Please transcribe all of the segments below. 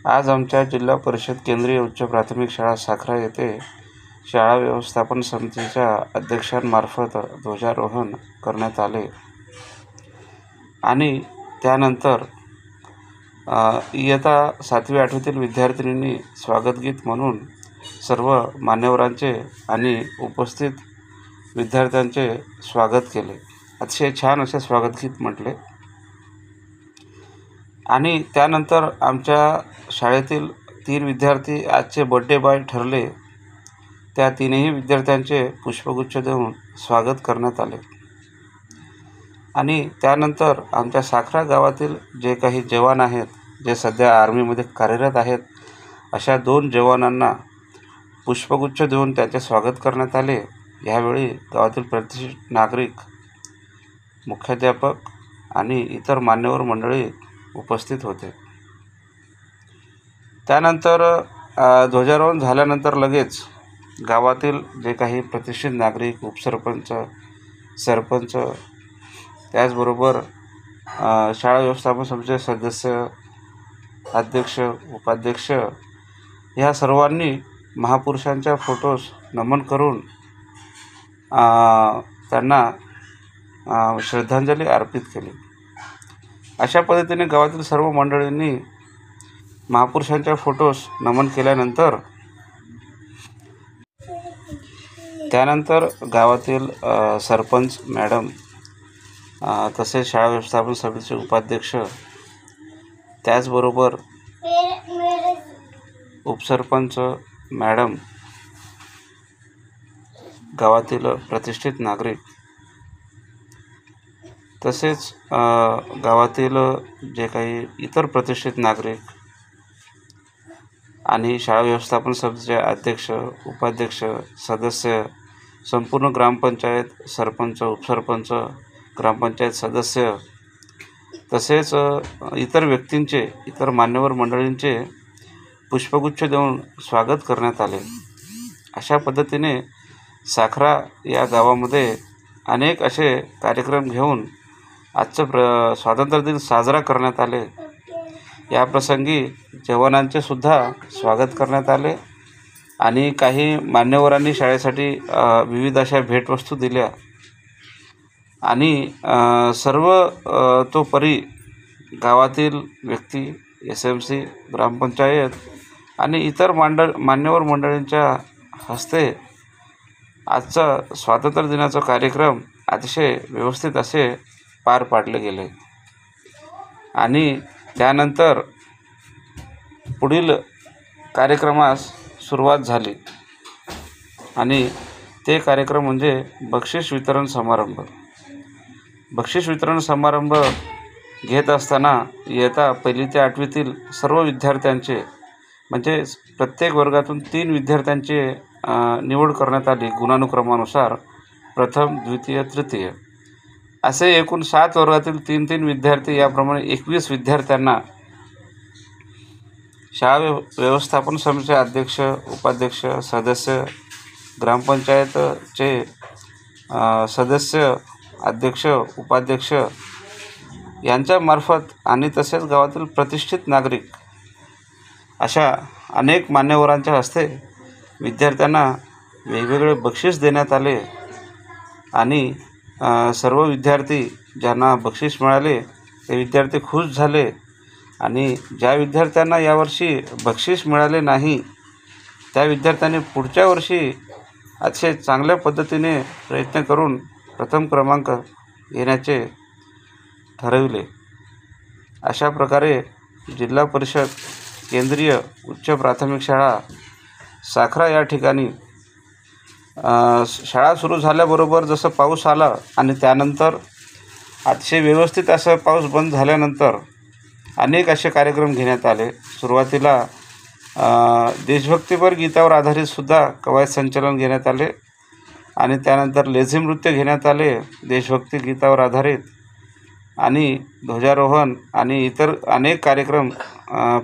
आज आमच्या जिल्हा परिषद केंद्रीय उच्च प्राथमिक शाळा साखरा येथे शाळा व्यवस्थापन समितीच्या अध्यक्षांमार्फत ध्वजारोहण करण्यात आले आणि त्यानंतर इयत्ता 7वी 8वीतील विद्यार्थिनींनी स्वागतगीत म्हणून सर्व मान्यवरांचे आणि उपस्थित विद्यार्थ्यांचे स्वागत केले. अतिशय छान असे स्वागतगीत म्हटले आणि त्यानंतर आमच्या शाळेतील 3 विद्यार्थी आजचे बर्थडे बॉय ठरले. त्या 3ही विद्यार्थ्यांचे पुष्पगुच्छ देऊन स्वागत करण्यात आले आणि त्यानंतर आमच्या साखरा गावातील जे काही जवान आहेत, जे सध्या आर्मीमध्ये कार्यरत आहेत, अशा 2 जवानांना पुष्पगुच्छ देऊन त्यांचे स्वागत करण्यात आले. यावेळी गावातील प्रतिष्ठित नागरिक, मुख्याध्यापक आणि इतर मान्यवर मंडळी उपस्थित होते. त्यानंतर ध्वजारोहण झाल्यानंतर लगेच गावातील जे काही प्रतिष्ठित नागरिक, उपसरपंच, सरपंच, त्याचबरोबर शाळा व्यवस्थापन समितीचे सदस्य, अध्यक्ष, उपाध्यक्ष ह्या सर्वांनी महापुरुषांच्या फोटोस नमन करून त्यांना श्रद्धांजली अर्पित केली. अशा पद्धतीने गावातील सर्व मंडळींनी महापुरुषांच्या फोटोस नमन केल्यानंतर त्यानंतर गावातील सरपंच मॅडम, तसेच शाळा व्यवस्थापन समितीचे उपाध्यक्ष, त्याचबरोबर उपसरपंच मॅडम, गावातील प्रतिष्ठित नागरिक, तसेच गावातील जे काही इतर प्रतिष्ठित नागरिक आणि शाळा व्यवस्थापन समितीचे अध्यक्ष, उपाध्यक्ष, सदस्य, संपूर्ण ग्रामपंचायत, सरपंच, उपसरपंच, ग्रामपंचायत सदस्य, तसेच इतर व्यक्तींचे, इतर मान्यवर मंडळींचे पुष्पगुच्छ देऊन स्वागत करण्यात आले. अशा पद्धतीने साखरा या गावामध्ये अनेक असे कार्यक्रम घेऊन आजचं स्वातंत्र्य दिन साजरा करण्यात आले. या प्रसंगी जवानांचे सुद्धा स्वागत करण्यात आले आणि काही मान्यवरांनी शाळेसाठी विविध अशा भेटवस्तू दिल्या आणि सर्व तोपरी गावातील व्यक्ती, SMC, ग्रामपंचायत आणि इतर मान्यवर मंडळींच्या हस्ते आजचा स्वातंत्र्य दिनाचा कार्यक्रम अतिशय व्यवस्थित असे पार पाडले गेले आणि त्यानंतर पुढील कार्यक्रमास सुरुवात झाली आणि ते कार्यक्रम म्हणजे बक्षीस वितरण समारंभ. बक्षीस वितरण समारंभ घेत असताना इयत्ता 1ली ते 8वीतील सर्व विद्यार्थ्यांचे, म्हणजे प्रत्येक वर्गातून 3 विद्यार्थ्यांचे निवड करण्यात आली गुणानुक्रमानुसार, प्रथम, द्वितीय, तृतीय असे एकूण 7 वर्गातील 3 विद्यार्थी, याप्रमाणे 21 विद्यार्थ्यांना शाळा व्यवस्थापन समितीचे अध्यक्ष, उपाध्यक्ष, सदस्य, ग्रामपंचायतचे सदस्य, अध्यक्ष, उपाध्यक्ष यांच्यामार्फत आणि तसेच गावातील प्रतिष्ठित नागरिक अशा अनेक मान्यवरांच्या हस्ते विद्यार्थ्यांना वेगवेगळे बक्षीस देण्यात आले आणि सर्व विद्यार्थी ज्यांना बक्षीस मिळाले ते विद्यार्थी खुश झाले आणि ज्या विद्यार्थ्यांना यावर्षी बक्षीस मिळाले नाही त्या विद्यार्थ्यांनी पुढच्या वर्षी अतिशय चांगल्या पद्धतीने प्रयत्न करून प्रथम क्रमांक येण्याचे ठरविले. अशा प्रकारे जिल्हा परिषद केंद्रीय उच्च प्राथमिक शाळा साखरा या ठिकाणी शाळा सुरू झाल्याबरोबर जसं पाऊस आला आणि त्यानंतर अतिशय व्यवस्थित असं पाऊस बंद झाल्यानंतर अनेक असे कार्यक्रम घेण्यात आले. सुरुवातीला देशभक्तीपर गीतावर आधारितसुद्धा कवायत संचलन घेण्यात आले आणि त्यानंतर लेझी नृत्य घेण्यात आले देशभक्ती गीतावर आधारित आणि ध्वजारोहण आणि इतर अनेक कार्यक्रम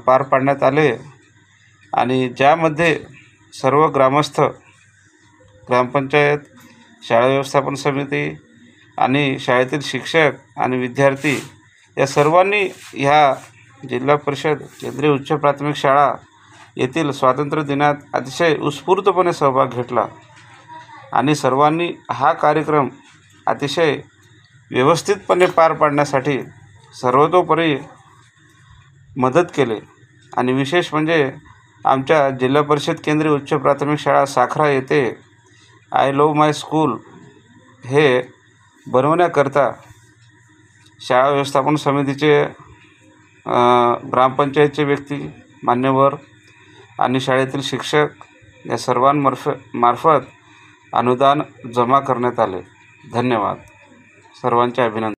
पार पाडण्यात आले आणि ज्यामध्ये सर्व ग्रामस्थ, ग्रामपंचायत, शाळा व्यवस्थापन समिती आणि शाळेतील शिक्षक आणि विद्यार्थी या सर्वांनी ह्या जिल्हा परिषद केंद्रीय उच्च प्राथमिक शाळा येथील स्वातंत्र्य दिनात अतिशय उत्स्फूर्तपणे सहभाग घेतला आणि सर्वांनी हा कार्यक्रम अतिशय व्यवस्थितपणे पार पाडण्यासाठी सर्वतोपरी मदत केली. आणि विशेष म्हणजे आमच्या जिल्हा परिषद केंद्रीय उच्च प्राथमिक शाळा साखरा येथे आय लव्ह माय स्कूल हे बनवण्याकरता शाळा व्यवस्थापन समितीचे ग्रामपंचायतचे व्यक्ती मान्यवर आणि शाळेतील शिक्षक या सर्वांमार्फत अनुदान जमा करण्यात आले. धन्यवाद. सर्वांचे अभिनंदन.